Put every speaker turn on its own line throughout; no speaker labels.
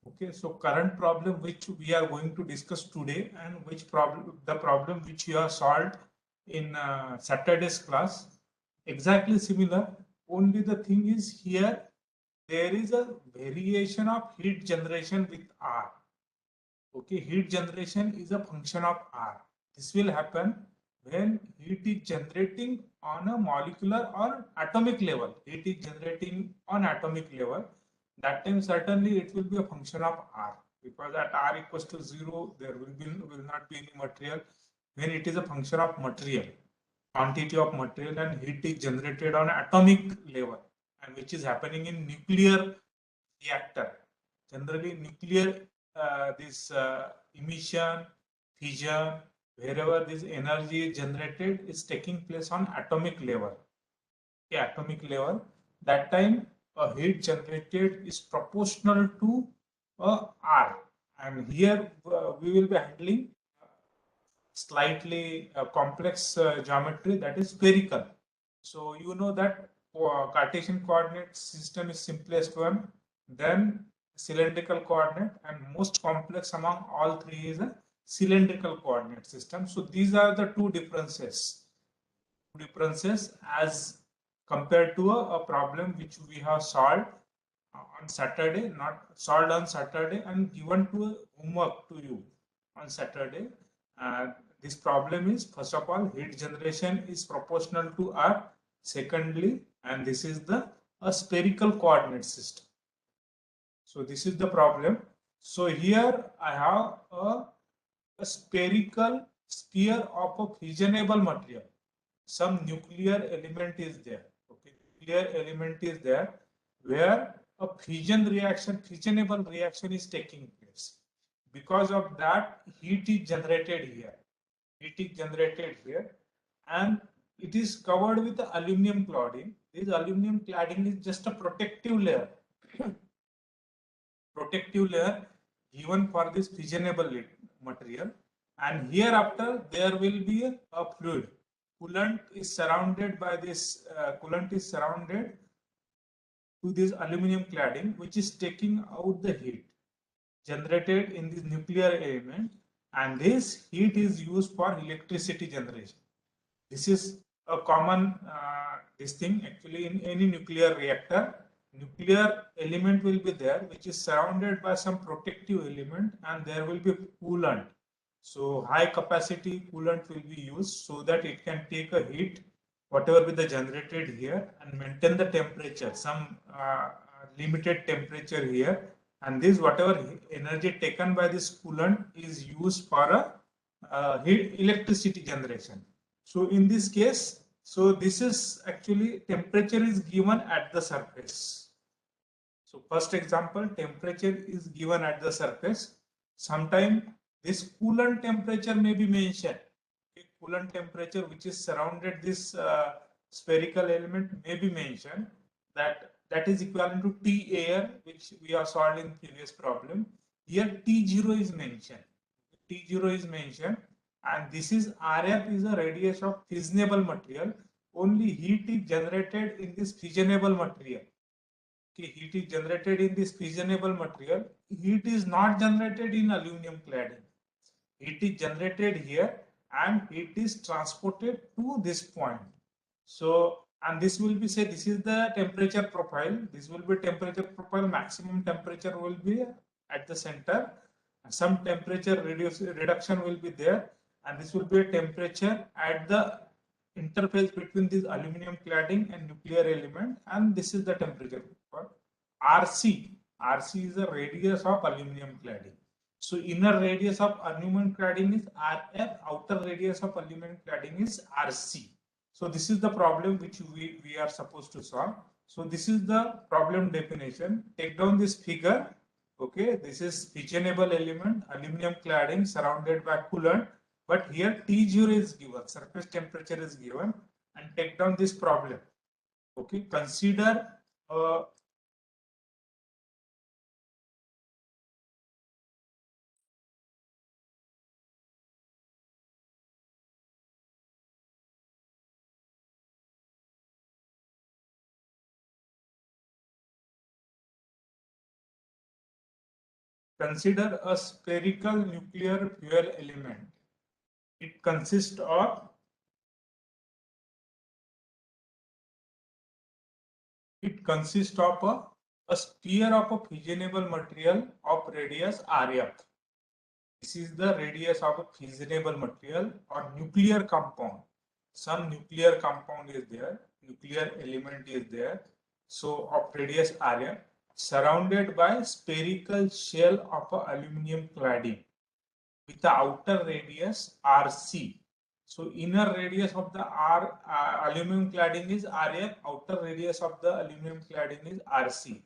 Okay, so current problem which we are going to discuss today, and which problem, the problem which you have solved in Saturday's class, exactly similar. Only the thing is here there is a variation of heat generation with R. Okay, heat generation is a function of R. This will happen when heat is generating on a molecular or atomic level. Heat is generating on atomic level. That time certainly it will be a function of R, because at R equals to 0, there will not be any material. When it is a function of material, quantity of material, and heat is generated on atomic level, and which is happening in nuclear reactor. Generally, nuclear this emission, fission, wherever this energy is generated is taking place on atomic level. Okay, atomic level. That time, a heat generated is proportional to R. And here we will be handling slightly complex geometry, that is spherical. So you know that Cartesian coordinate system is simplest one, then cylindrical coordinate, and most complex among all three is a cylindrical coordinate system. So these are the two differences. As compared to a problem which we have solved on Saturday, not solved on Saturday and given to a homework to you on Saturday. Uh, this problem is, first of all, heat generation is proportional to R. Secondly, and this is the a spherical coordinate system. So this is the problem. So here I have a spherical sphere of a fissionable material. Some nuclear element is there. Okay, nuclear element is there where a fissionable reaction is taking place. Because of that, heat is generated here. Heat is generated here, and it is covered with aluminum cladding. This aluminum cladding is just a protective layer. Protective layer given for this fissionable material, and hereafter there will be a fluid. Coolant is surrounded by this coolant is surrounded to this aluminum cladding, which is taking out the heat generated in this nuclear element, and this heat is used for electricity generation. This is a common this thing actually in any nuclear reactor. Nuclear element will be there, which is surrounded by some protective element, and there will be coolant. So high capacity coolant will be used so that it can take a heat, whatever be the generated here, and maintain the temperature, some limited temperature here. And this whatever energy taken by this coolant is used for a heat electricity generation. So in this case, so this is actually temperature is given at the surface. So first example, temperature is given at the surface. Sometime this coolant temperature may be mentioned. Okay, coolant temperature which is surrounded this spherical element may be mentioned. That is equivalent to T air, which we have solved in previous problem. Here T0 is mentioned. T0 is mentioned, and this is RF is a radius of fissionable material. Only heat is generated in this fissionable material. Okay, heat is generated in this fissionable material. Heat is not generated in aluminum cladding. Heat is generated here, and heat is transported to this point. So, and this will be, say, this is the temperature profile. This will be temperature profile. Maximum temperature will be at the center. Some temperature reduction will be there, and this will be a temperature at the interface between this aluminum cladding and nuclear element, and this is the temperature profile. RC is the radius of aluminum cladding. So inner radius of aluminum cladding is RF, outer radius of aluminum cladding is RC. So this is the problem which we are supposed to solve. So this is the problem definition. Take down this figure. Okay, this is fissionable element, aluminum cladding surrounded by coolant. But here T0 is given, surface temperature is given, and take down this problem. Okay, consider Consider a spherical nuclear fuel element. It consists of a sphere of a fissionable material of radius RF. This is the radius of a fissionable material or nuclear compound. Some nuclear compound is there, nuclear element is there. So of radius RF, surrounded by spherical shell of a aluminum cladding with the outer radius RC. So inner radius of the aluminum cladding is RF, outer radius of the aluminum cladding is RC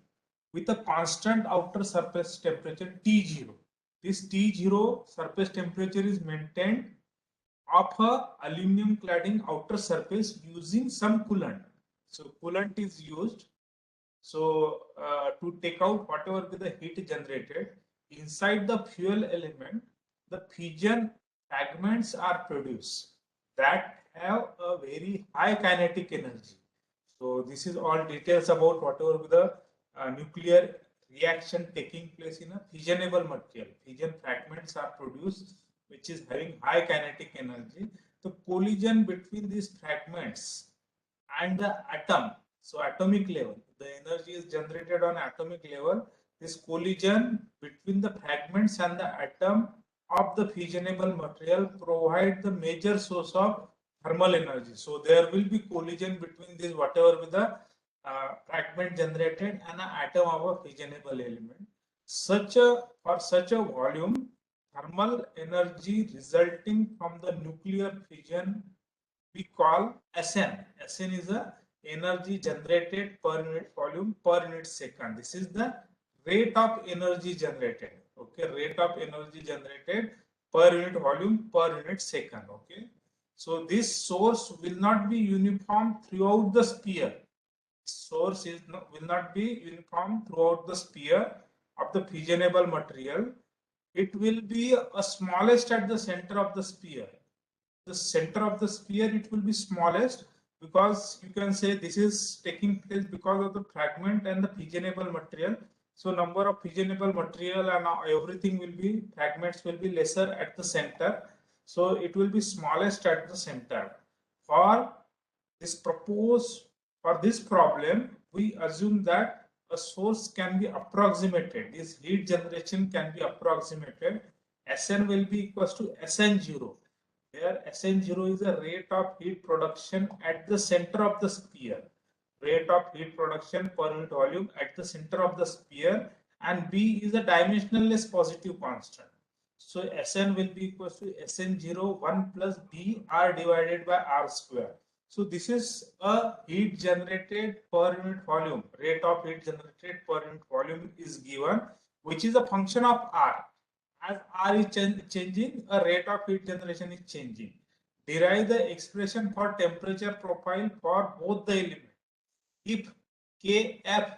with a constant outer surface temperature T0. This T0 surface temperature is maintained of a aluminum cladding outer surface using some coolant. So coolant is used to take out whatever be the heat generated inside the fuel element. The fission fragments are produced that have a very high kinetic energy. So this is all details about whatever be the nuclear reaction taking place in a fissionable material. Fission fragments are produced which is having high kinetic energy. The collision between these fragments and the atom, so atomic level, the energy is generated on atomic level. This collision between the fragments and the atom of the fissionable material provide the major source of thermal energy. So there will be collision between this whatever with the fragment generated and an atom of a fissionable element. For such a volume, thermal energy resulting from the nuclear fission we call SN. SN is the energy generated per unit volume per unit second. This is the rate of energy generated. Okay, rate of energy generated per unit volume per unit second. Okay, so this source will not be uniform throughout the sphere. Source will not be uniform throughout the sphere of the fissionable material. It will be a smallest at the center of the sphere. The center of the sphere it will be smallest because you can say this is taking place because of the fragment and the fissionable material. So number of fissionable material and everything will be fragments will be lesser at the center. So it will be smallest at the center. For this problem, we assume that a source can be approximated. This heat generation can be approximated. Sn will be equals to Sn0. Here Sn0 is the rate of heat production at the center of the sphere. Rate of heat production per unit volume at the center of the sphere, and B is a dimensionless positive constant. So Sn will be equal to Sn0 1 plus B R divided by R square. So this is a heat generated per unit volume. Rate of heat generated per unit volume is given, which is a function of R. As R is changing, a rate of heat generation is changing. Derive the expression for temperature profile for both the elements. If Kf,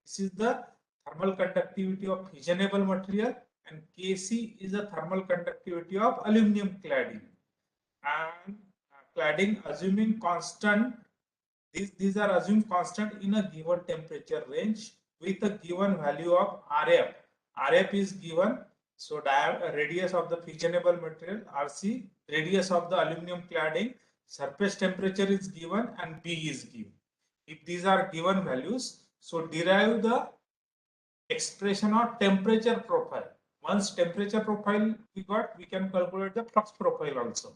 this is the thermal conductivity of fissionable material, and Kc is the thermal conductivity of aluminum cladding. And cladding assuming constant, these are assumed constant in a given temperature range with a given value of Rf. Rf is given, so radius of the fissionable material Rc, radius of the aluminum cladding, surface temperature is given, and B is given. If these are given values, so derive the expression of temperature profile. Once temperature profile we got, we can calculate the flux profile also.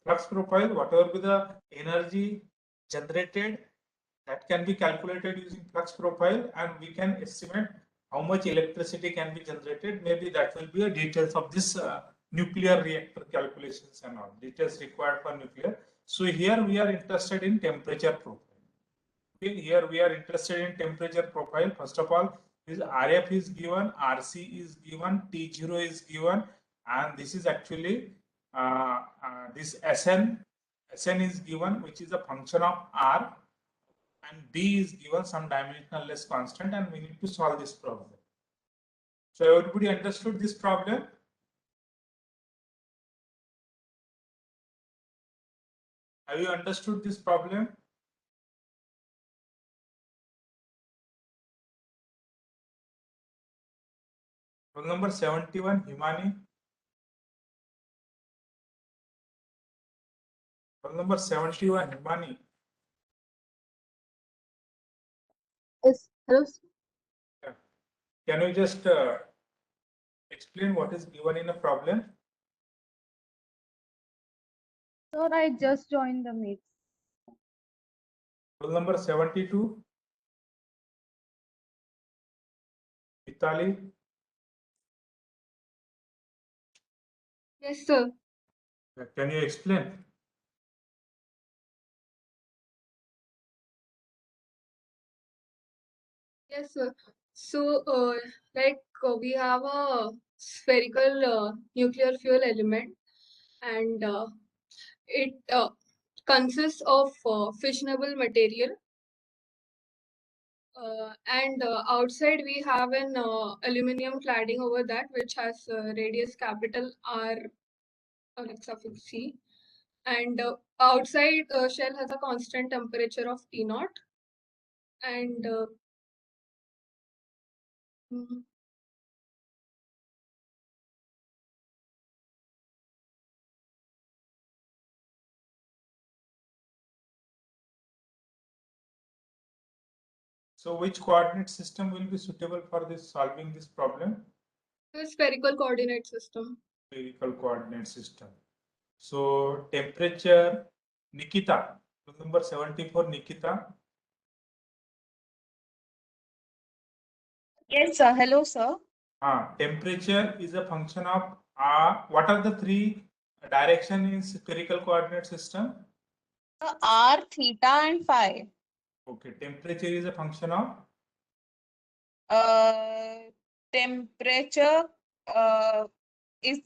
Flux profile, whatever be the energy generated, that can be calculated using flux profile, and we can estimate how much electricity can be generated. Maybe that will be a details of this nuclear reactor calculations and all details required for nuclear. So here we are interested in temperature profile. Okay, here we are interested in temperature profile. First of all, this Rf is given, Rc is given, T0 is given, and this is actually this Sn is given, which is a function of R, and B is given some dimensionless constant, and we need to solve this problem. So everybody understood this problem? Have you understood this problem? Roll number 71, Himani. Roll number 71, Himani.
Yes, hello.
Can you just explain what is given in a problem?
Sir, I just joined the meet.
Roll number 72, Vitali.
Yes, sir.
Can you explain?
Yes, sir. So, we have a spherical nuclear fuel element, and it consists of fissionable material. And outside we have an aluminum cladding over that, which has radius capital R, like suffix C. And outside shell has a constant temperature of T naught. And mhm.
So which coordinate system will be suitable for this solving this problem?
The spherical coordinate system.
Spherical coordinate system. So temperature, Nikita, roll number 74, Nikita.
Yes, sir. Hello, sir.
Temperature is a function of what are the three direction in spherical coordinate system?
R, theta, and phi.
Okay, temperature is a function of
Uh, Temperature is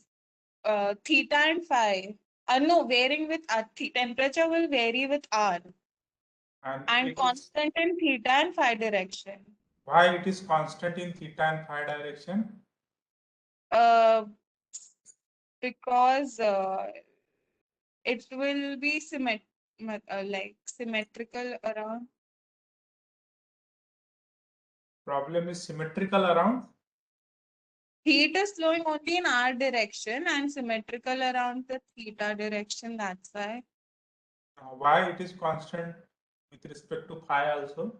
theta and phi. No, varying with temperature will vary with R and
it is
constant in theta and phi direction.
why it is constant in theta and phi direction?
Uh, because it will be like symmetrical around.
Problem is symmetrical around.
Heat is flowing only in R direction and symmetrical around the theta direction. That's why.
Why it is constant with respect to phi also?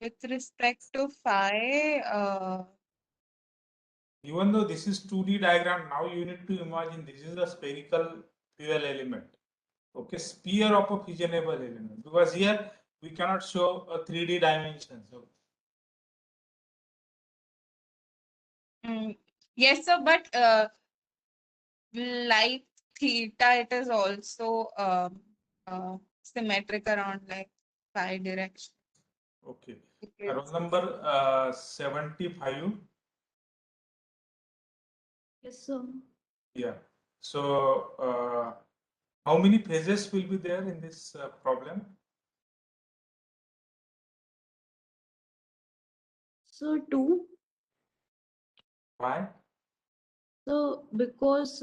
With respect to phi,
Even though this is 2D diagram, now you need to imagine this is a spherical fuel element. Okay, sphere of a fissionable element, because here we cannot show a 3D dimension. So
yes, sir, but like theta, it is also symmetric around like phi direction.
okay,
Okay.
roll number 75.
Yes, sir.
Yeah. So how many phases will be there in this problem?
So two.
Why?
So because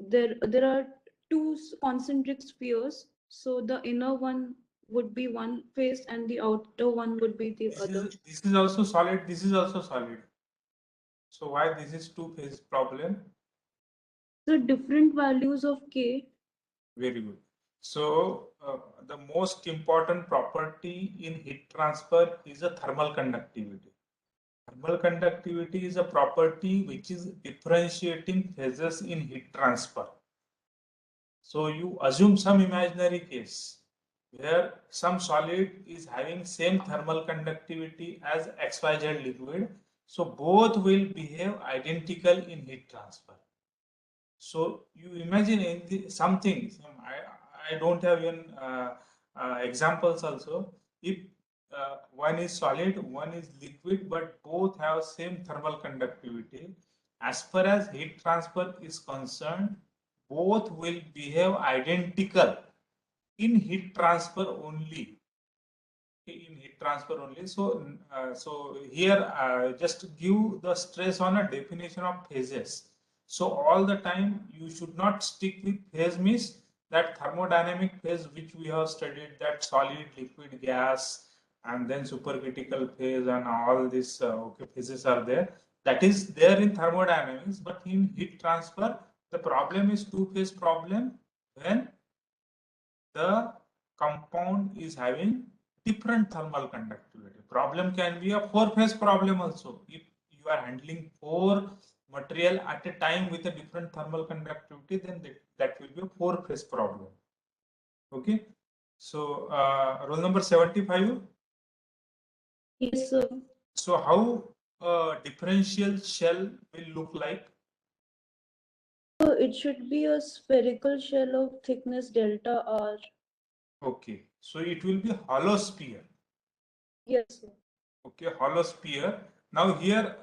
there are two concentric spheres. So the inner one would be one phase, and the outer one would be the other.
This is also solid. This is also solid. So why this is two phase problem?
So different values of K.
Very good. So the most important property in heat transfer is a thermal conductivity. Thermal conductivity is a property which is differentiating phases in heat transfer. So you assume some imaginary case where some solid is having same thermal conductivity as XYZ liquid. So both will behave identical in heat transfer. So you imagine something. I don't have even examples also. If one is solid, one is liquid, but both have same thermal conductivity. As far as heat transfer is concerned, both will behave identical in heat transfer only. In heat transfer only. So, so here just give the stress on a definition of phases. So all the time you should not stick with phase means that thermodynamic phase which we have studied, that solid, liquid, gas, and then supercritical phase and all these phases are there. That is there in thermodynamics, but in heat transfer, the problem is two-phase problem when the compound is having different thermal conductivity. Problem can be a four-phase problem also. If you are handling four material at a time with a different thermal conductivity, then that will be a four-phase problem. Okay. So roll number 75.
Yes, sir.
So how a differential shell will look like?
So it should be a spherical shell of thickness delta R.
Okay. So it will be hollow sphere.
Yes, sir.
Okay, hollow sphere. Now here,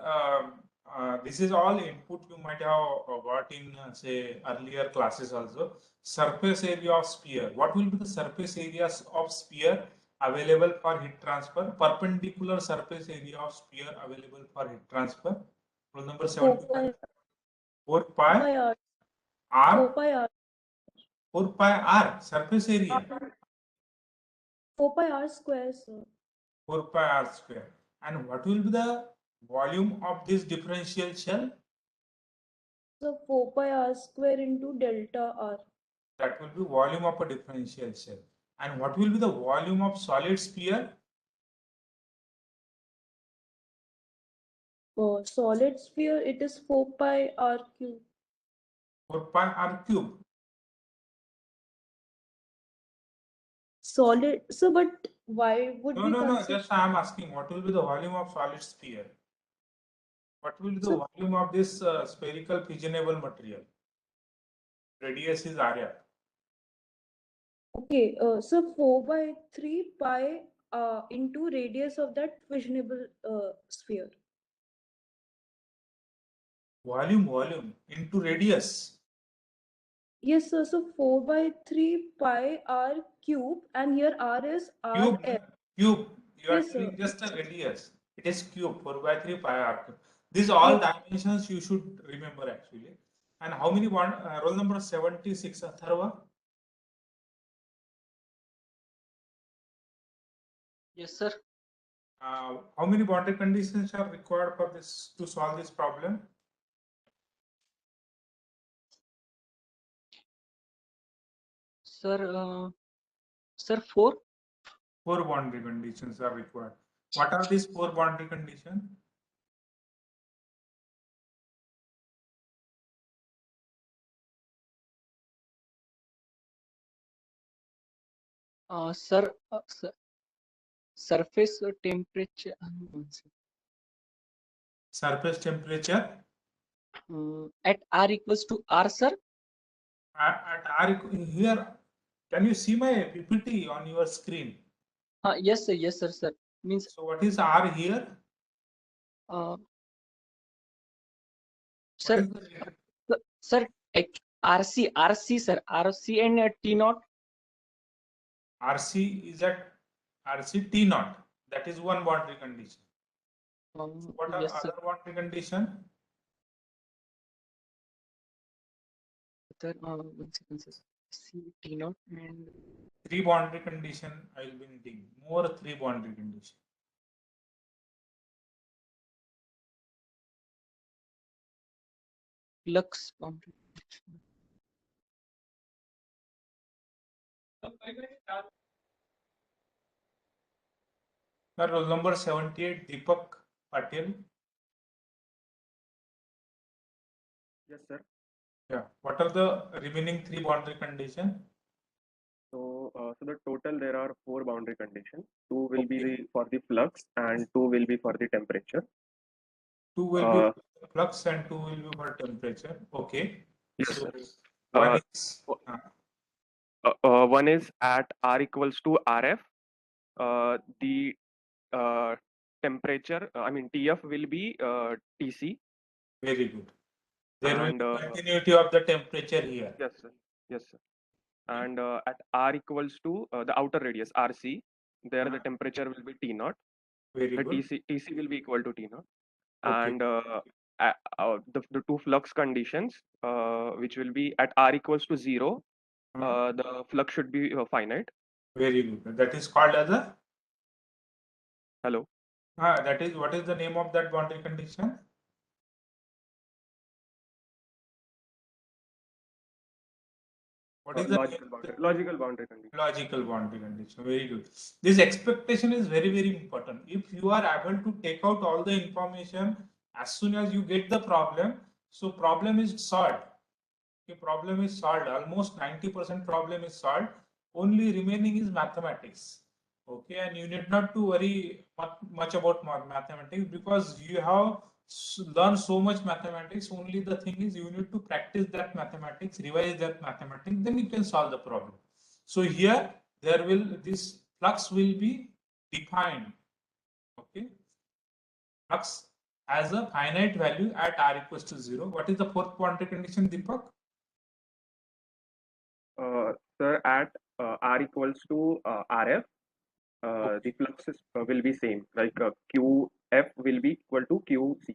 this is all input you might have got in say earlier classes also. Surface area of sphere. What will be the surface areas of sphere available for heat transfer? Perpendicular surface area of sphere available for heat transfer. Rule number 75. 4 pi
4 pi R. 4
r.
pi R.
4 pi r surface area.
4 pi R square, sir.
4 pi r square. And what will be the volume of this differential shell?
So 4 pi R square into delta R.
That will be volume of a differential shell. And what will be the volume of solid sphere?
For solid sphere, it is 4 pi R cube.
4 pi r cube.
Solid. So, but why would we
No.
consider?
Just I am asking what will be the volume of solid sphere? What will be the
So,
volume of this spherical fissionable material? Radius is area.
okay, so 4 by 3 pi into radius of that fissionable sphere.
Volume into radius.
Yes, sir. So 4 by 3 pi R cube, and here R is
Cube.
RF.
Cube. You are
Yes, sir.
telling just a radius. It is cube. 4 by 3 pi r cube. These all
Yes.
dimensions you should remember actually. And how many roll number 76, Atharva?
Yes, sir.
How many boundary conditions are required for this to solve this problem?
Sir, 4.
4 boundary conditions are required. What are these 4 boundary conditions?
Sir, surface temperature.
Surface temperature
At R equals to R, sir.
at R here. Can you see my PPT on your screen?
Yes, sir. Yes, sir. Means,
So what is R here?
sir, sir, RC, sir, RC and T naught.
RC is at RC T naught. That is one boundary condition. What are
Yes, sir.
other boundary condition?
Sir, 1 second, sir. C T naught and
3 boundary condition I will be needing. More 3 boundary condition.
flux boundary.
Roll number 78, Deepak Patil.
Yes, sir.
Yeah. What are the remaining 3 boundary conditions?
So, the total there are 4 boundary conditions. 2 will be
Okay.
for the flux, and 2 will be for the temperature.
2 will be for flux and 2 will be for temperature. Okay.
Yes,
So
sir. One is at R equals to RF. The temperature, TF will be TC.
very good. There will
And
be continuity of the temperature here.
yes, sir. Yes, sir. And at R equals to the outer radius RC, there the temperature will be T naught.
Very
The
good.
TC will be equal to T naught.
Okay.
And the 2 flux conditions, which will be at R equals to 0, the flux should be finite.
Very good. That is called as a
Hello.
That is, what is the name of that boundary condition? What is the
Logical boundary condition.
logical boundary condition? Very good. This expectation is very, very important. If you are able to take out all the information as soon as you get the problem, so problem is solved. Okay, problem is solved. Almost 90% problem is solved. Only remaining is mathematics. Okay, and you need not to worry much about mathematics, because you have learned so much mathematics. Only the thing is, you need to practice that mathematics, revise that mathematics, then you can solve the problem. So here this flux will be defined. Okay, flux as a finite value at r equals to 0. What is the fourth boundary condition, Deepak?
Sir, at r equals to rf, the flux will be same, like qf will be equal to qc.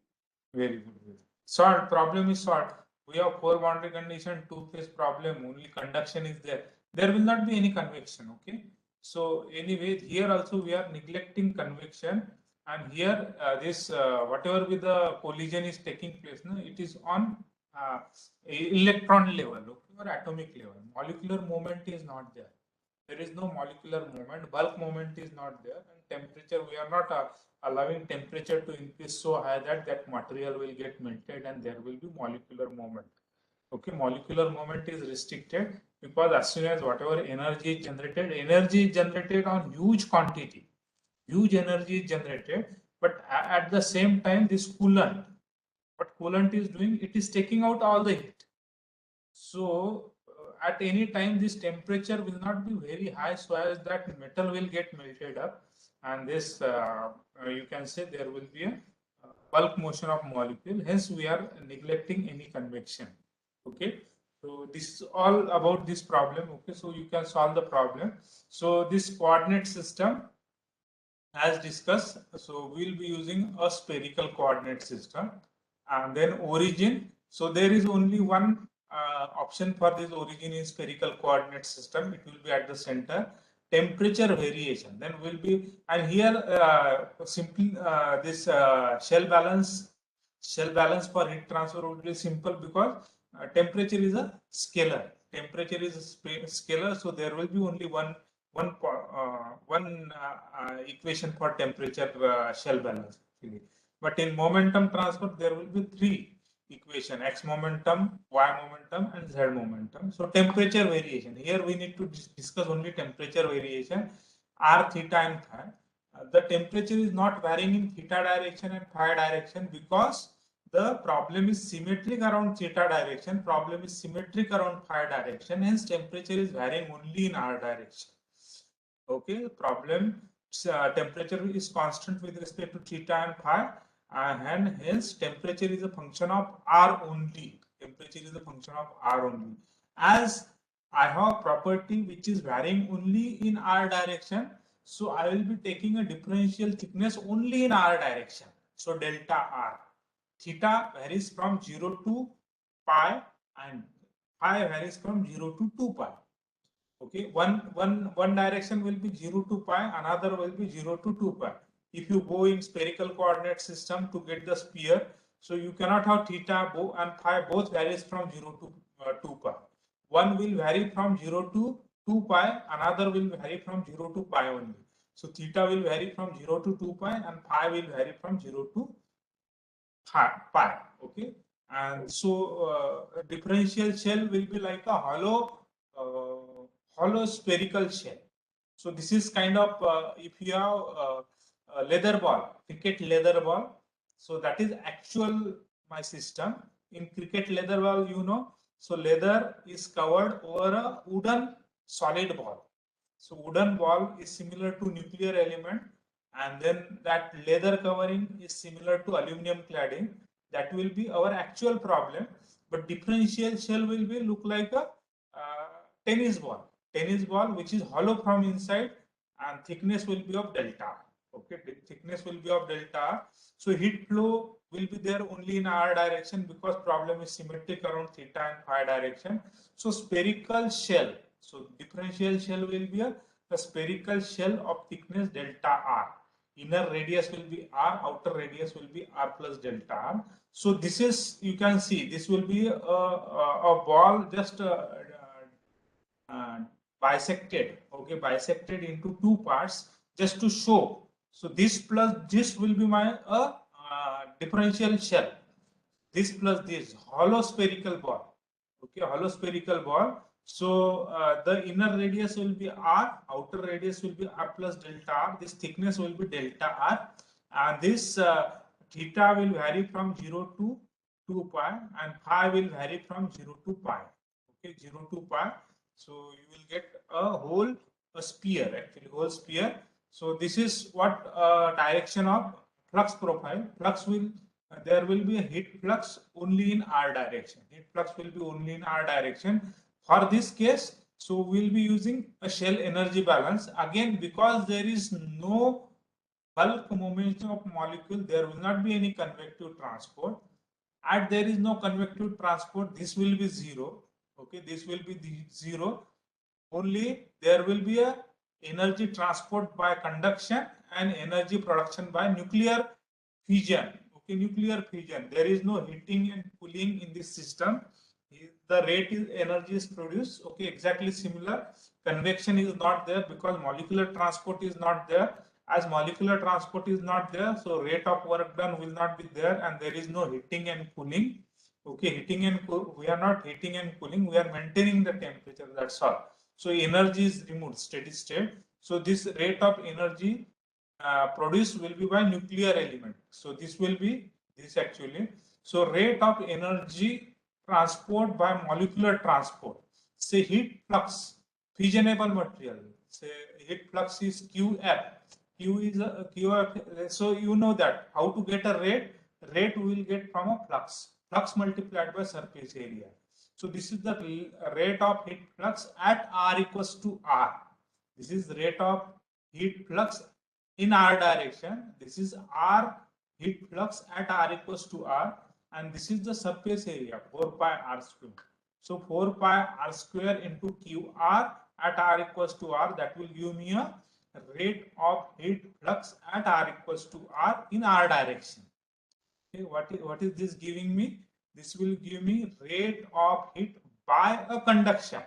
Very good. Solved. Problem is solved. We have 4 boundary condition, 2-phase problem. Only conduction is there. There will not be any convection. Okay. So anyway, here also we are neglecting convection, and here this whatever with the collision is taking place, no, it is on electron level, okay, or atomic level. Molecular moment is not there. There is no molecular moment. Bulk moment is not there, and temperature, we are not allowing temperature to increase so high that material will get melted and there will be molecular moment. Okay, molecular moment is restricted because as soon as whatever energy is generated on huge quantity, huge energy is generated, but at the same time, this coolant, what coolant is doing, it is taking out all the heat. So at any time, this temperature will not be very high, so as that metal will get melted up, and this you can say there will be a bulk motion of molecule. Hence, we are neglecting any convection. Okay. So this is all about this problem. Okay. So you can solve the problem. So this coordinate system, as discussed, so we'll be using a spherical coordinate system, and then origin. So there is only one option for this origin in spherical coordinate system. It will be at the center. Temperature variation then will be, and here simply this shell balance for heat transfer would be simple, because temperature is a scalar. Temperature is a scalar, so there will be only one equation for temperature shell balance. But in momentum transfer, there will be 3 equation: x momentum, y momentum, and z momentum. So temperature variation, here we need to discuss only temperature variation, r, theta, and phi. The temperature is not varying in theta direction and phi direction, because the problem is symmetric around theta direction, problem is symmetric around phi direction, hence temperature is varying only in r direction. Okay, problem temperature is constant with respect to theta and phi, and hence temperature is a function of r only. Temperature is a function of r only. As I have property which is varying only in r direction, so I will be taking a differential thickness only in r direction. So delta r. Theta varies from 0 to pi, and phi varies from 0 to 2 pi. Okay, one direction will be 0 to pi, another will be 0 to 2 pi. If you go in spherical coordinate system to get the sphere, so you cannot have theta and phi both varies from 0 to 2 pi. One will vary from 0 to 2 pi, another will vary from 0 to pi only. So theta will vary from 0 to 2 pi, and phi will vary from 0 to pi. Okay, and so differential shell will be like a hollow spherical shell. So this is kind of if you have a leather ball, cricket leather ball. So that is actual my system. In cricket leather ball, you know, so leather is covered over a wooden solid ball. So wooden ball is similar to nuclear element, and then that leather covering is similar to aluminum cladding. That will be our actual problem. But differential shell will be look like a tennis ball which is hollow from inside, and thickness will be of delta. Okay, thickness will be of delta. So heat flow will be there only in r direction, because problem is symmetric around theta and phi direction. So spherical shell, so differential shell will be a spherical shell of thickness delta r. inner radius will be r, outer radius will be r plus delta r. So this is, you can see, this will be a ball just bisected, okay, bisected into two parts just to show. So this plus this will be my differential shell. This plus this hollow spherical ball, okay, hollow spherical ball. So the inner radius will be r, outer radius will be r plus delta r. This thickness will be delta r, and this theta will vary from 0 to 2 pi, and phi will vary from 0 to pi. Okay, 0 to pi. So you will get a sphere, actually whole sphere. So this is what direction of flux profile. Flux will there will be a heat flux only in r direction. Heat flux will be only in r direction. For this case, so we'll be using a shell energy balance. Again, because there is no bulk momentum of molecule, there will not be any convective transport. As there is no convective transport, this will be zero. Okay, this will be the zero. Only there will be a energy transport by conduction and energy production by nuclear fission. Okay, nuclear fission. There is no heating and cooling in this system. The rate is energy is produced. Okay, exactly similar. Convection is not there because molecular transport is not there. As molecular transport is not there, so rate of work done will not be there, and there is no heating and cooling. Okay, heating and we are not heating and cooling. We are maintaining the temperature. That's all. So energy is removed, steady state. So this rate of energy produced will be by nuclear element. So this will be this actually. So rate of energy transport by molecular transport. Say heat flux, fissionable material. Say heat flux is QF. Q is a QF. So you know that how to get a rate. Rate we will get from a flux. Flux multiplied by surface area. So this is the rate of heat flux at r equals to r. This is the rate of heat flux in r direction. This is r heat flux at r equals to r, and this is the surface area 4 pi r square. So 4 pi r square into qr at r equals to r, that will give me a rate of heat flux at r equals to r in r direction. Okay, what is this giving me? This will give me rate of heat by a conduction.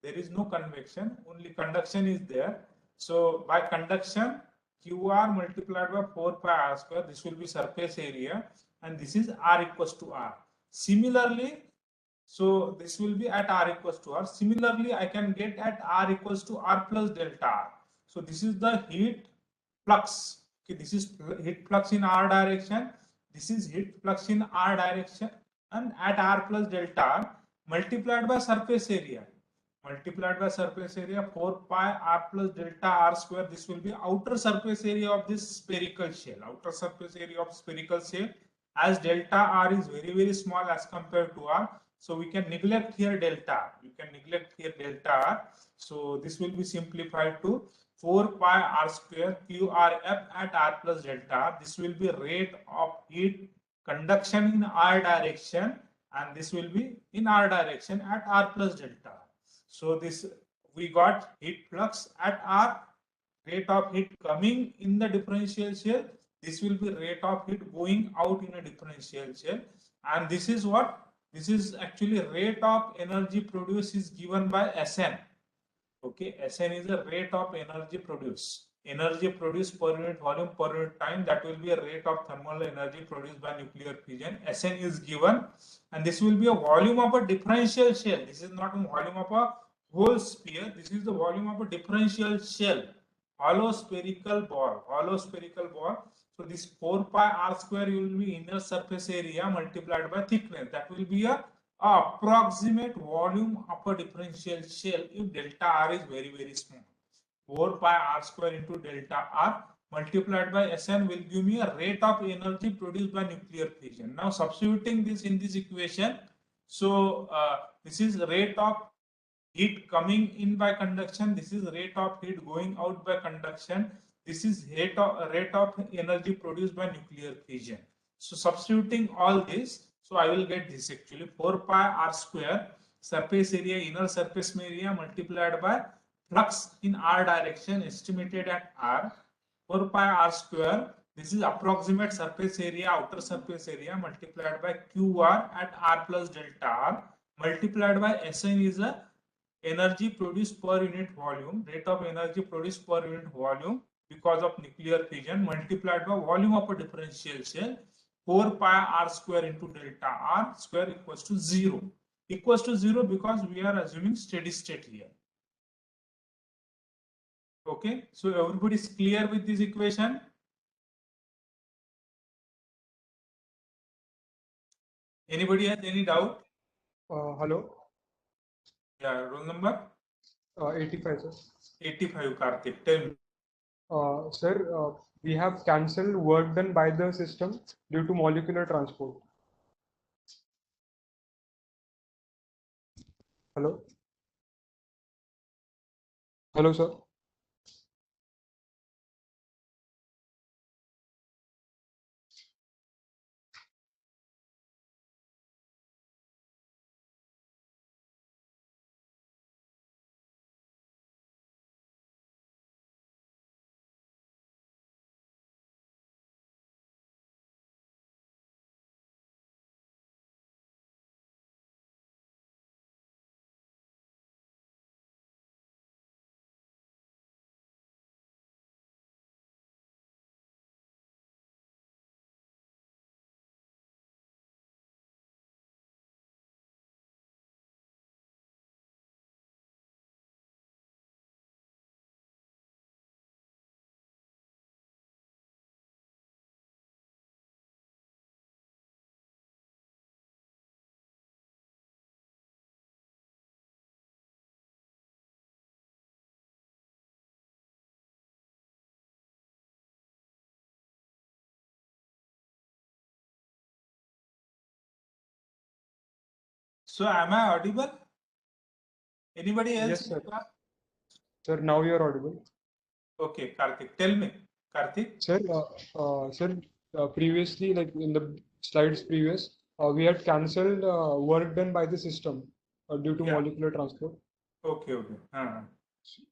There is no convection, only conduction is there. So by conduction, QR multiplied by 4 pi r square, this will be surface area, and this is r equals to r. Similarly, so this will be at r equals to r. Similarly, I can get at r equals to r plus delta r. So this is the heat flux. Okay, this is heat flux in r direction. This is heat flux in r direction, and at r plus delta r multiplied by surface area. Multiplied by surface area 4 pi r plus delta r square. This will be outer surface area of this spherical shell. Outer surface area of spherical shell. As delta r is very small as compared to r, so we can neglect here delta r. You can neglect here delta r. So this will be simplified to 4 pi r square QRF at r plus delta r. This will be rate of heat conduction in r direction, and this will be in r direction at r plus delta r. So this we got heat flux at r, rate of heat coming in the differential shell. This will be rate of heat going out in a differential shell, and this is what? This is actually rate of energy produced is given by Sn. Okay, Sn is the rate of energy produced. Energy produced per unit volume per unit time, that will be a rate of thermal energy produced by nuclear fission. Sn is given, and this will be a volume of a differential shell. This is not a volume of a whole sphere. This is the volume of a differential shell. Hollow spherical ball. Hollow spherical ball. So this 4 pi r square will be inner surface area multiplied by thickness. That will be a approximate volume of a differential shell if delta r is very small. 4 pi r square into delta r multiplied by Sn will give me a rate of energy produced by nuclear fission. Now substituting this in this equation, so this is rate of heat coming in by conduction, this is rate of heat going out by conduction, this is rate of energy produced by nuclear fission. So substituting all this, so I will get this actually 4 pi r square surface area, inner surface area multiplied by flux in r direction estimated at r, 4 pi r square. This is approximate surface area, outer surface area multiplied by QR at r plus delta r multiplied by Sn is a energy produced per unit volume, rate of energy produced per unit volume because of nuclear fission multiplied by volume of a differential cell. 4 pi r square into delta r square equals to 0. Equals to 0 because we are assuming steady state here. Okay, so everybody is clear with this equation? Anybody has any doubt?
Hello.
Yeah, roll number?
85, sir.
85, Karthik. Tell me.
Sir, we have cancelled work done by the system due to molecular transport. Hello. Hello, sir.
So am I audible? Anybody else?
Yes, sir. Sir, now you are audible.
Okay, Karthik, tell me. Karthik?
Sir, previously, like in the slides previous, we had cancelled work done by the system due to
Yeah.
molecular transport.
Okay, okay.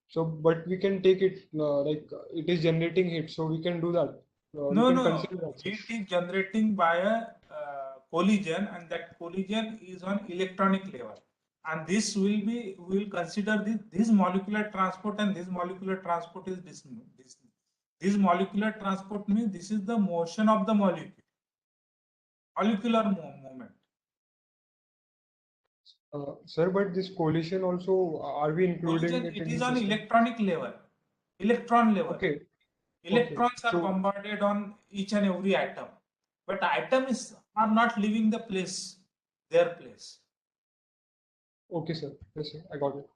So, but we can take it like it is generating heat, so we can do that. We
No,
can
no.
consider that, sir.
Heat is generating by a collision, and that collision is on electronic level. And this will be, we will consider this molecular transport, and this molecular transport is this molecular transport means this is the motion of the molecule, molecular movement.
Sir, but this collision also, are we including
Collision,
it
it
in
is
the
on
system?
electronic level, electron level.
Okay.
Electrons are
So,
bombarded on each and every atom, but atoms are not leaving the place, their place.
okay, sir. Yes, sir. I got it.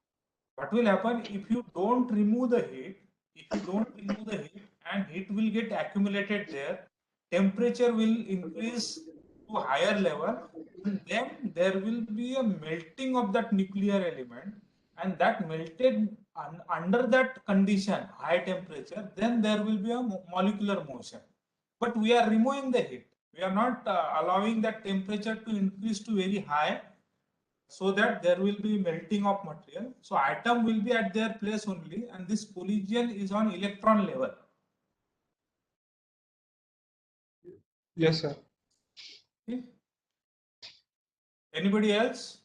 What will happen if you don't remove the heat? If you don't remove the heat, and heat will get accumulated there, temperature will increase to higher level, and then there will be a melting of that nuclear element, and that melted under that condition, high temperature, then there will be a molecular motion. But we are removing the heat. We are not allowing that temperature to increase to very high, so that there will be melting of material. So atom will be at their place only, and this collision is on electron level.
Yes, sir.
Okay. Anybody else?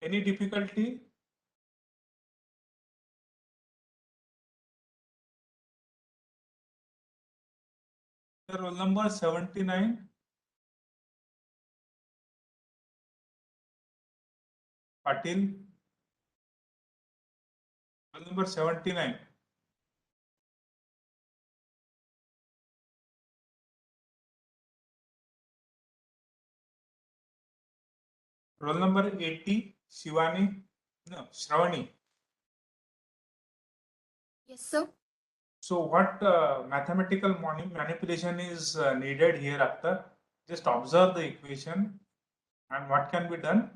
Any difficulty? Roll number 79. Patil. Roll number 79. Roll number 80. Shivani. No, Shravani.
Yes, sir.
So what mathematical manipulation is needed here after? Just observe the equation and what can be done?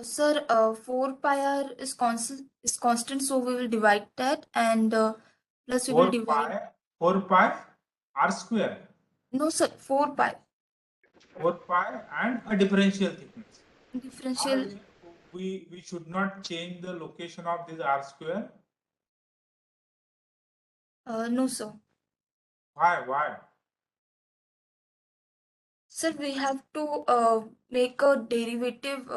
Sir, 4 pi r is constant, so we will divide that and plus we will
4
divide.
pi, 4 pi r square.
No, sir, 4 pi
4 pi and a differential thickness.
differential.
We should not change the location of this r square.
No, sir.
Why?
Sir, we have to make a derivative.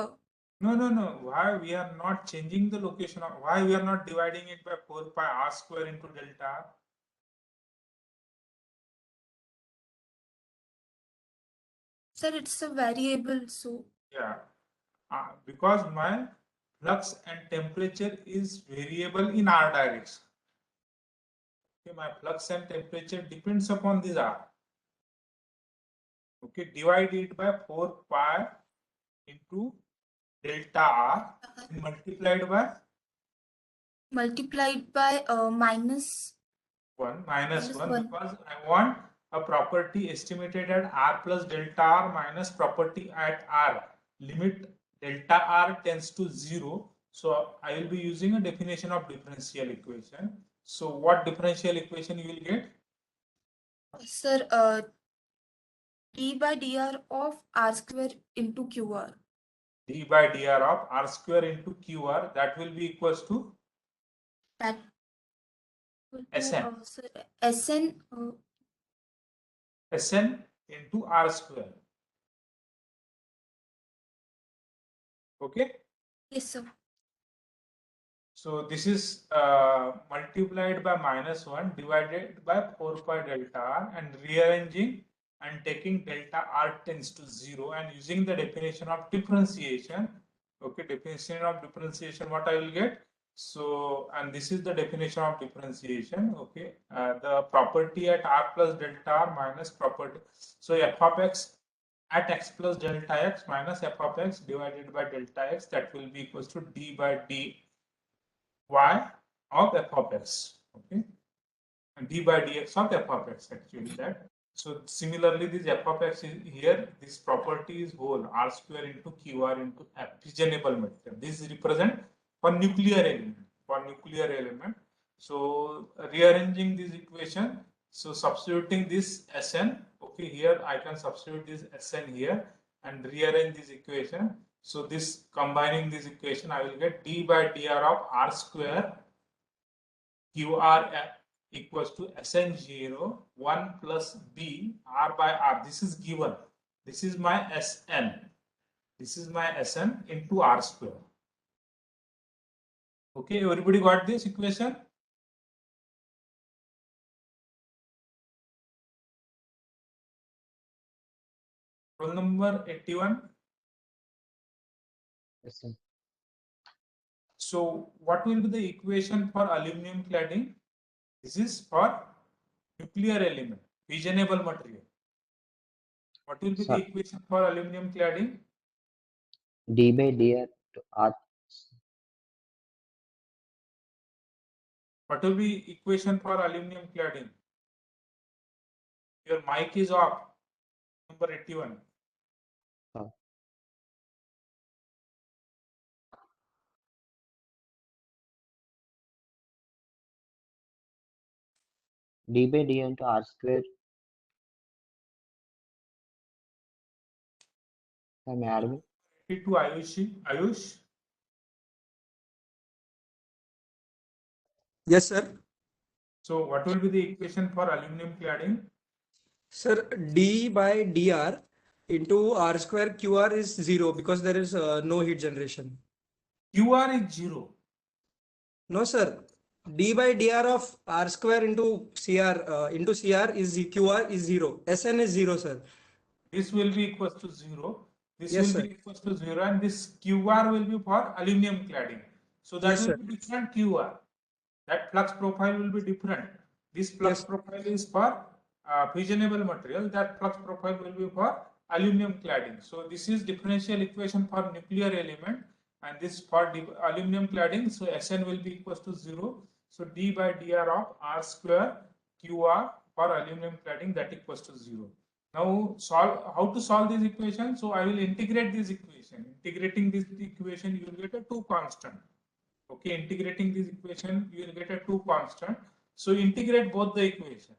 No. Why we are not changing the location of, why we are not dividing it by 4 pi r square into delta r?
Sir, it's a variable, so
Yeah, because my flux and temperature is variable in r direction. Okay, my flux and temperature depends upon this r. Okay, divide it by 4 pi into delta r multiplied by
minus
1
1.
because I want a property estimated at r plus delta r minus property at r. Limit delta r tends to 0. So I will be using a definition of differential equation. So what differential equation you will get?
Sir, d by dr of r square into qr.
D by dr of r square into qr, that will be equals to
That will be,
Sn.
sir, Sn.
Sn into r square. Okay.
Yes, sir.
So this is multiplied by -1 divided by 4 pi delta r, and rearranging and taking delta r tends to 0 and using the definition of differentiation. Okay, definition of differentiation, what I will get? So, and this is the definition of differentiation. Okay, the property at r plus delta r minus property. So f of x at x plus delta x minus f of x divided by delta x, that will be equals to d by d y of f of x. Okay, and d by dx of f of x, actually that. So similarly, this f of x is here, this property is whole r square into qr into f, reasonable material. This represent for nuclear element. So rearranging this equation, so substituting this Sn, okay, here I can substitute this Sn here and rearrange this equation. So this, combining this equation, I will get d by dr of r square qr equals to Sn0 1 plus b r by r. This is given. This is my Sn. This is my Sn into r square. Okay, everybody got this equation? Roll number 81.
Yes, sir.
So what will be the equation for aluminum cladding? This is for nuclear element, fissionable material. What will be the
Sir,
equation for aluminum cladding?
d by dr to r.
What will be equation for aluminum cladding? Your mic is off. Number 81.
d by d into r square. Am I audible?
To Ayush.
Yes, sir.
So what will be the equation for aluminum cladding?
Sir, d by dr into r square qr is 0 because there is no heat generation.
QR is 0.
No, sir. D by dr of r square into cr is qr is 0. Sn is 0, sir.
This will be equals to 0. This
Yes,
will
sir.
be equals to 0, and this QR will be for aluminum cladding. So that
Yes,
will
sir.
be different QR. That flux profile will be different. This flux
Yes.
profile is for fissionable material. That flux profile will be for aluminum cladding. So this is differential equation for nuclear element, and this for aluminum cladding. So Sn will be equals to 0. So d by dr of r square qr for aluminum cladding, that equals to 0. Now solve, how to solve this equation? So I will integrate this equation. Integrating this equation, you will get a 2 constant. Okay, integrating this equation, you will get a 2 constant. So integrate both the equation.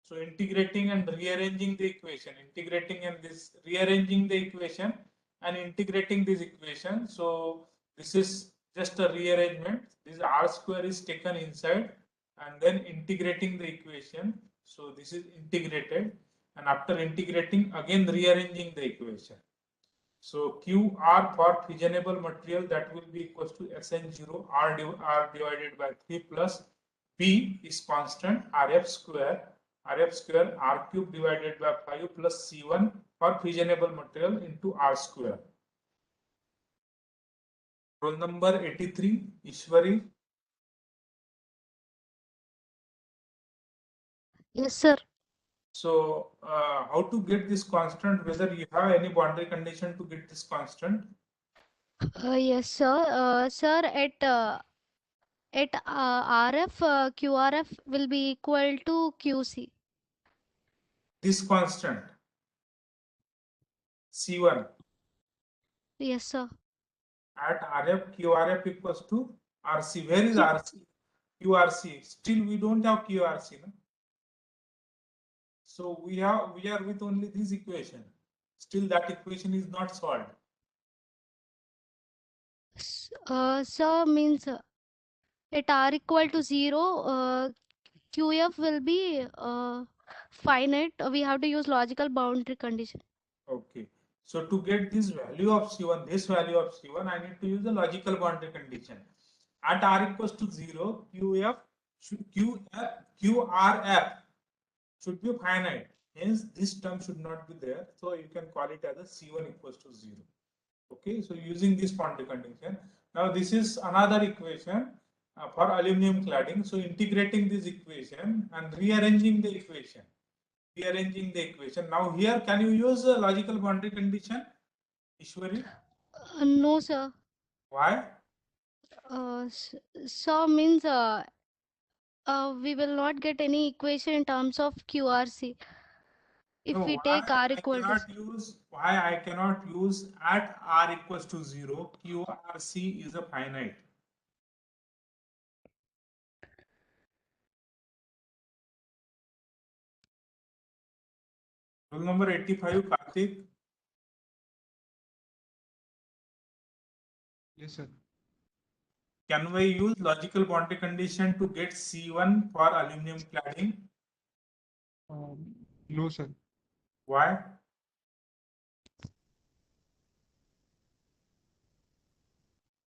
So integrating and rearranging the equation, integrating and this rearranging the equation and integrating this equation. So this is just a rearrangement. This r square is taken inside and then integrating the equation. So this is integrated, and after integrating, again rearranging the equation. So QR for fissionable material, that will be equals to Sn0 R divided by 3 plus P is constant Rf square R cube divided by 5 plus C1 for fissionable material into R square. Roll number 83, Ishwari.
Yes, sir.
So how to get this constant, whether you have any boundary condition to get this constant?
Yes, sir. Sir, at RF, QRF will be equal to QC.
This constant C1
Yes, sir.
at RF, QRF equals to RC. Where is RC? QRC. Still we don't have QRC. No? So we are with only this equation. Still that equation is not solved.
Sir means at R equal to 0, QF will be finite. We have to use logical boundary condition.
Okay. So to get this value of C1, this value of C1, I need to use the logical boundary condition. At R equals to 0, QRF should be finite. Hence, this term should not be there. So you can call it as a C1 equals to 0. Okay, so using this boundary condition. Now this is another equation for aluminum cladding. So integrating this equation and rearranging the equation. Now here, can you use a logical boundary condition, Ishwari?
No, sir.
Why?
So means we will not get any equation in terms of QRC if
No,
we take R equal to.
Why I cannot use at R equals to 0, QRC is a finite. Rule number 85, Karthik.
Yes, sir.
Can we use logical boundary condition to get C1 for aluminum cladding?
No, sir.
Why?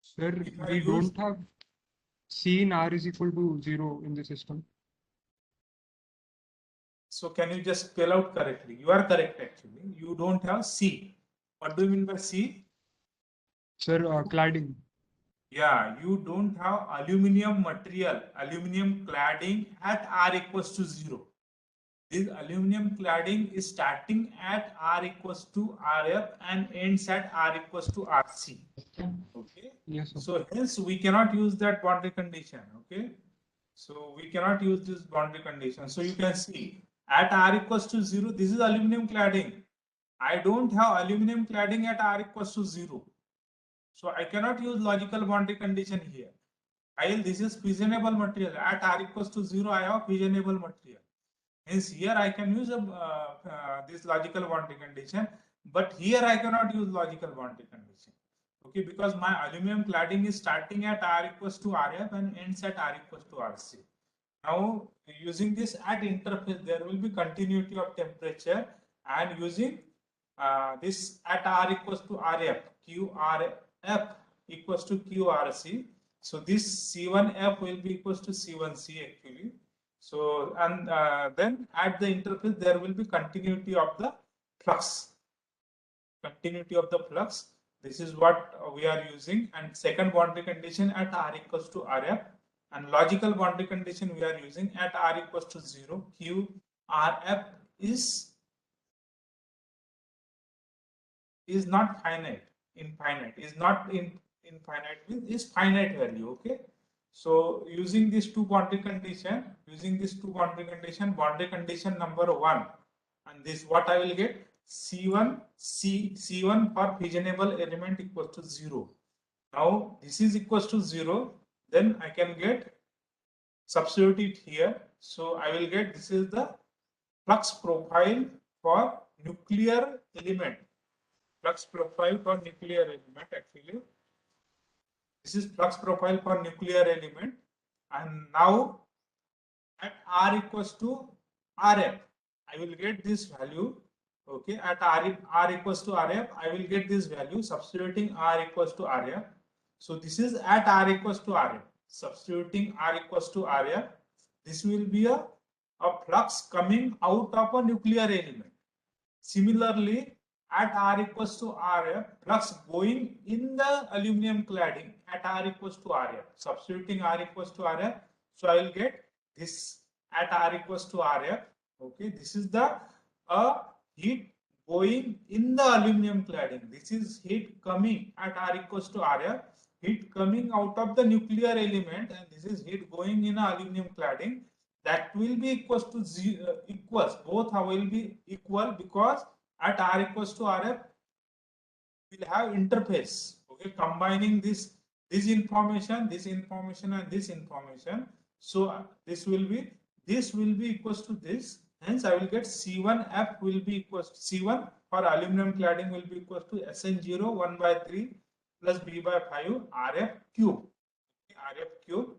Sir, we don't have C in R is equal to 0 in the system.
So can you just spell out correctly? You are correct actually. You don't have C. What do you mean by C?
Sir, cladding.
Yeah, you don't have aluminum material, aluminum cladding at R equals to 0. This aluminum cladding is starting at R equals to RF and ends at R equals to RC. Okay.
Yes, sir.
So hence we cannot use that boundary condition. Okay. So we cannot use this boundary condition. So you can see at R equals to 0, this is aluminum cladding. I don't have aluminum cladding at R equals to 0. So I cannot use logical boundary condition here. While this is fissionable material, at R equals to 0, I have fissionable material. Hence here I can use this logical boundary condition, but here I cannot use logical boundary condition. Okay, because my aluminum cladding is starting at R equals to RF and ends at R equals to RC. Now using this at interface, there will be continuity of temperature, and using this at R equals to RF, QRF equals to QRC. So this C1F will be equals to C1C actually. So, and then at the interface, there will be continuity of the flux. Continuity of the flux. This is what we are using. And second boundary condition at R equals to RF. And logical boundary condition we are using at R equals to 0. QRF is not finite, infinite, is not infinite, is finite value. Okay. So using these two boundary condition, boundary condition number 1, and this what I will get, C1 for fissionable element equals to 0. Now this is equals to 0, then I can get, substitute it here. So I will get, this is the flux profile for nuclear element. Flux profile for nuclear element actually. This is flux profile for nuclear element, and now at R equals to Rf, I will get this value. Okay, at R equals to Rf, I will get this value substituting R equals to Rf. So this is at R equals to Rf. Substituting R equals to Rf, this will be a flux coming out of a nuclear element. Similarly, at R equals to Rf, flux going in the aluminum cladding at R equals to Rf. Substituting R equals to Rf, so I will get this at R equals to Rf. Okay, this is the heat going in the aluminum cladding. This is heat coming at R equals to Rf, heat coming out of the nuclear element, and this is heat going in aluminum cladding. That will be equals to equals, both will be equal, because at R equals to Rf we'll have interface. Okay, combining this information and this information. So this will be equals to this. Hence I will get C1F will be equals to C1 for aluminum cladding will be equals to SN0 1 by 3 plus B by 5 Rf cube. Rf cube.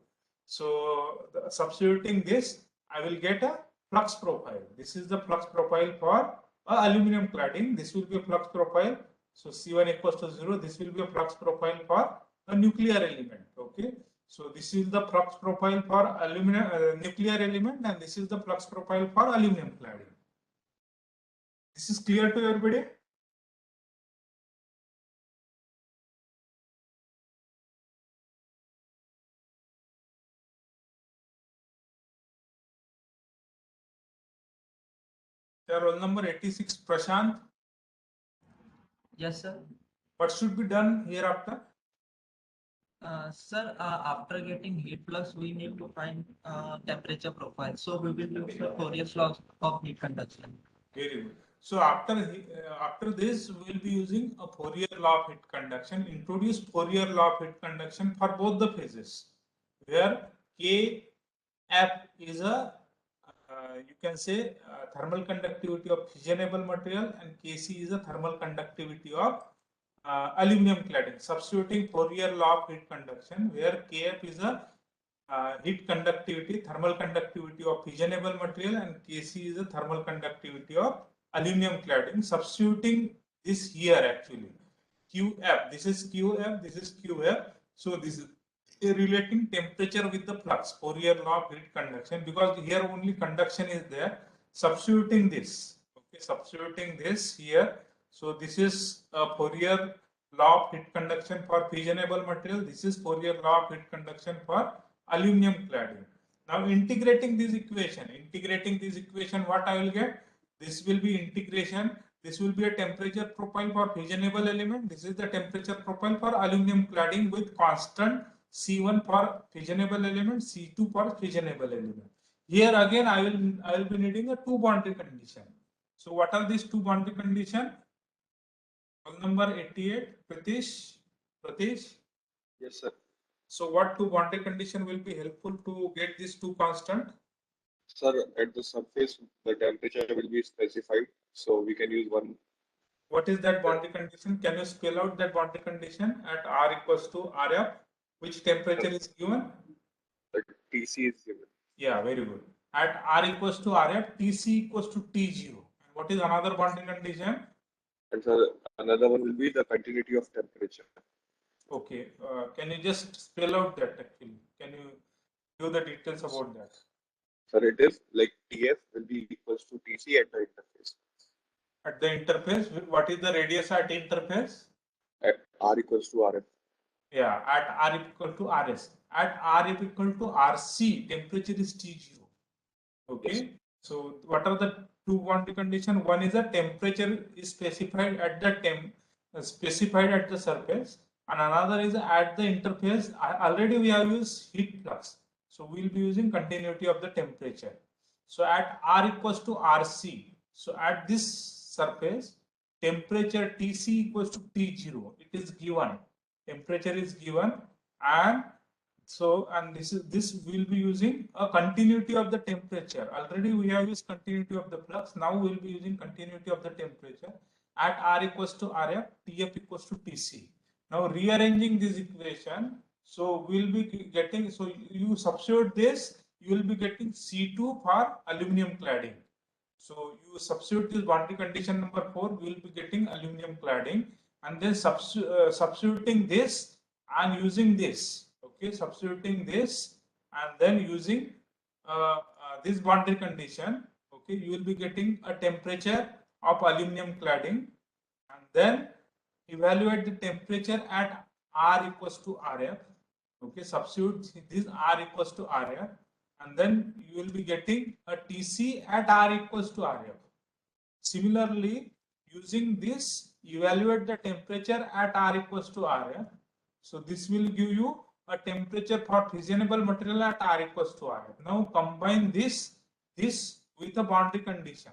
So substituting this, I will get a flux profile. This is the flux profile for aluminum cladding. This will be a flux profile. So C1 equals to 0. This will be a flux profile for a nuclear element. Okay. So this is the flux profile for aluminum nuclear element, and this is the flux profile for aluminum cladding. This is clear to everybody? Roll number 86, Prashant.
Yes, sir.
What should be done hereafter?
Sir, after getting heat flux, we need to find temperature profile. So we will use the Fourier law of heat conduction.
Very good. So after this, we will be using a Fourier law of heat conduction. Introduce Fourier law of heat conduction for both the phases, where Kf is a you can say thermal conductivity of fissionable material, and Kc is a thermal conductivity of aluminum cladding. Substituting Fourier law of heat conduction, where Kf is a heat conductivity, thermal conductivity of fissionable material, and Kc is a thermal conductivity of aluminum cladding. Substituting this here actually, Qf, this is Qf, this is Qf. So this is relating temperature with the flux, Fourier law of heat conduction, because here only conduction is there. Substituting this, okay, substituting this here. So this is a Fourier law of heat conduction for fissionable material. This is Fourier law of heat conduction for aluminum cladding. Now integrating this equation, what I will get? This will be integration. This will be a temperature profile for fissionable element. This is the temperature profile for aluminum cladding with constant C1 for fissionable element, C2 for fissionable element. Here again, I will be needing a two boundary condition. So what are these two boundary condition? Number 88, Pratish.
Yes, sir.
So what two boundary condition will be helpful to get these two constant?
Sir, at the surface, the temperature will be specified, so we can use one.
What is that boundary condition? Can you spell out that boundary condition at R equals to Rf? Which temperature is given?
Tc is given.
Yeah, very good. At R equals to Rf, Tc equals to T0. And what is another boundary condition?
And sir, another one will be the continuity of temperature.
Okay. Can you just spell out that actually? Can you give the details about that?
Sir, it is like Tf will be equals to Tc at the interface.
At the interface, what is the radius at interface?
At R equals to Rf.
Yeah, at R equal to Rs. At R equal to Rc, temperature is T0. Okay. Yes. So what are the two boundary condition? One is the temperature is specified at the surface, and another is at the interface. Already we have used heat flux, so we will be using continuity of the temperature. So at R equals to Rc, so at this surface, temperature Tc equals to T0. It is given. Temperature is given, and so this will be using a continuity of the temperature. Already we have used continuity of the flux. Now we will be using continuity of the temperature. At R equals to Rf, Tf equals to Tc. Now rearranging this equation, so we'll be getting, so you substitute this you will be getting C2 for aluminum cladding. So you substitute this boundary condition number 4, we will be getting aluminum cladding, and then substituting this and using this. Okay, substituting this and then using this boundary condition. Okay, you will be getting a temperature of aluminum cladding, and then evaluate the temperature at R equals to RF. Okay, substitute this R equals to RF, and then you will be getting a TC at R equals to RF. Similarly, using this, evaluate the temperature at R equals to RF. So this will give you a temperature for fissionable material at R equals to RF. Now combine this with a boundary condition.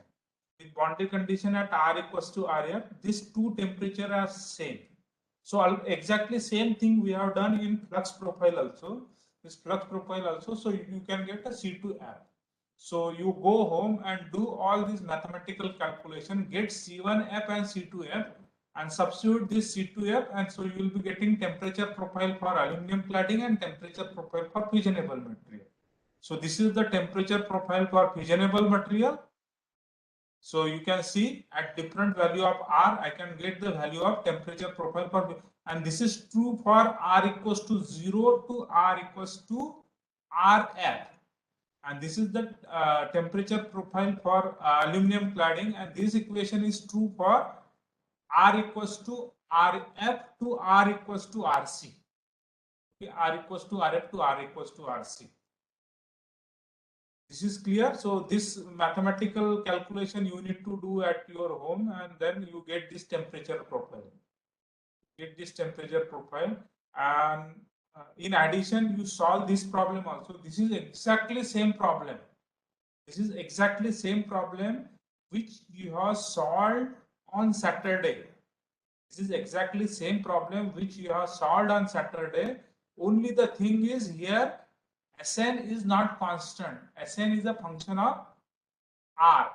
With boundary condition at R equals to RF, these two temperatures are same. So exactly same thing we have done in flux profile also. This flux profile also, so you can get a C2F. So you go home and do all these mathematical calculation, get C1F and C2F, and substitute this C2F, and so you will be getting temperature profile for aluminum cladding and temperature profile for fissionable material. So this is the temperature profile for fissionable material. So you can see at different value of R, I can get the value of temperature profile for, and this is true for R equals to 0 to R equals to RF. And this is the temperature profile for aluminum cladding, and this equation is true for R equals to RF to R equals to RC. Okay, R equals to RF to R equals to RC. This is clear. So this mathematical calculation you need to do at your home, and then you get this temperature profile. Get this temperature profile, and in addition, you solve this problem also. This is exactly same problem. This is exactly same problem which you have solved on Saturday. This is exactly same problem which you have solved on Saturday. Only the thing is here, Sn is not constant. Sn is a function of R.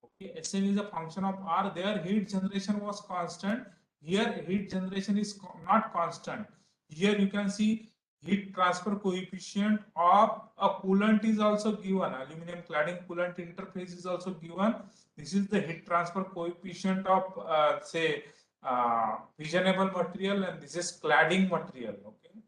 Okay, Sn is a function of R. There heat generation was constant. Here heat generation is not constant. Here you can see heat transfer coefficient of a coolant is also given. Aluminum cladding coolant interface is also given. This is the heat transfer coefficient of say fissionable material, and this is cladding material. Okay,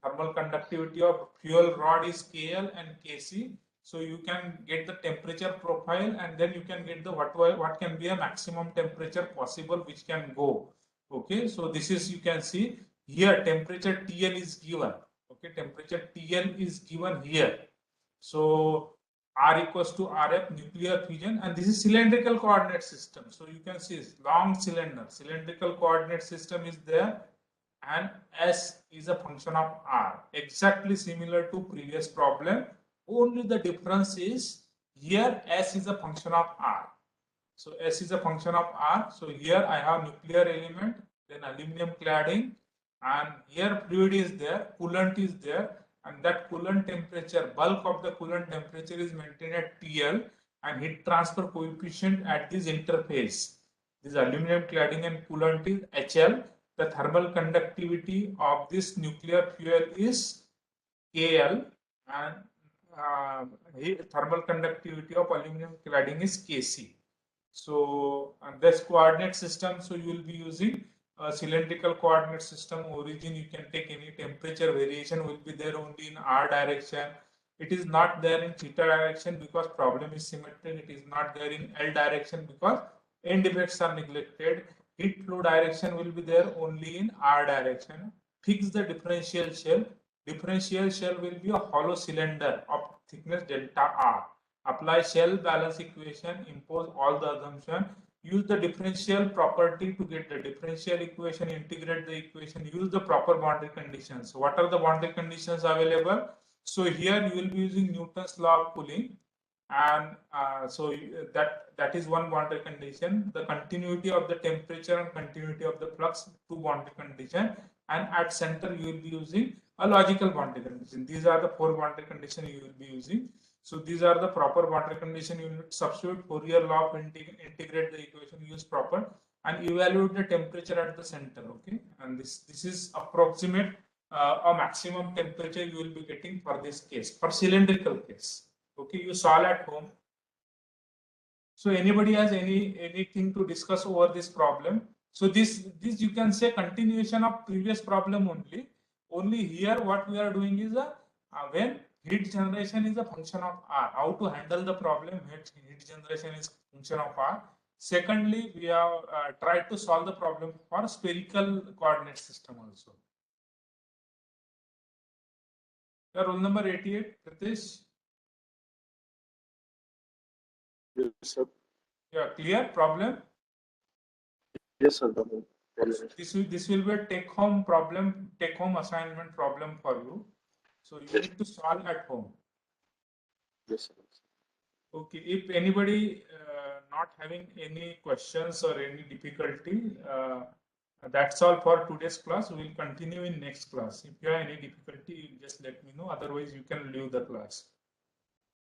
thermal conductivity of fuel rod is KL and KC. So you can get the temperature profile, and then you can get the what can be a maximum temperature possible which can go. Okay, so this is, you can see here temperature TL is given. Okay, temperature TL is given here. So R equals to RF, nuclear fission, and this is cylindrical coordinate system. So you can see long cylinder, cylindrical coordinate system is there, and S is a function of R. Exactly similar to previous problem. Only the difference is here S is a function of R. So S is a function of R. So here I have nuclear element, then aluminum cladding, and here fluid is there, coolant is there, and that coolant temperature, bulk of the coolant temperature is maintained at TL, and heat transfer coefficient at this interface. This aluminum cladding and coolant is HL. The thermal conductivity of this nuclear fuel is KL, and thermal conductivity of aluminum cladding is KC. So this coordinate system, so you will be using a cylindrical coordinate system. Origin, you can take any temperature variation will be there only in R direction. It is not there in theta direction because problem is symmetric. It is not there in L direction because end effects are neglected. Heat flow direction will be there only in R direction. Fix the differential shell. Differential shell will be a hollow cylinder of thickness delta R. Apply shell balance equation, impose all the assumption, use the differential property to get the differential equation, integrate the equation, use the proper boundary conditions. So what are the boundary conditions available? So here you will be using Newton's law of cooling, and so that is one boundary condition. The continuity of the temperature and continuity of the flux, two boundary condition, and at center you will be using a logical boundary condition. These are the four boundary conditions you will be using. So these are the proper boundary condition. You need to substitute Fourier law of integrate the equation, use proper, and evaluate the temperature at the center. Okay, and this is approximate a maximum temperature you will be getting for this case, for cylindrical case. Okay, you solve at home. So anybody has anything to discuss over this problem? So this you can say continuation of previous problem only. Only here what we are doing is when heat generation is a function of R, how to handle the problem heat generation is function of R. Secondly, we have tried to solve the problem for spherical coordinate system also. Roll number 88, Pritesh.
Yes, sir.
Yeah, clear problem?
Yes, sir.
This will be a take home assignment problem for you. So you need to solve at home.
Yes, sir.
Okay, if anybody not having any questions or any difficulty, that's all for today's class. We will continue in next class. If you have any difficulty, just let me know. Otherwise, you can leave the class.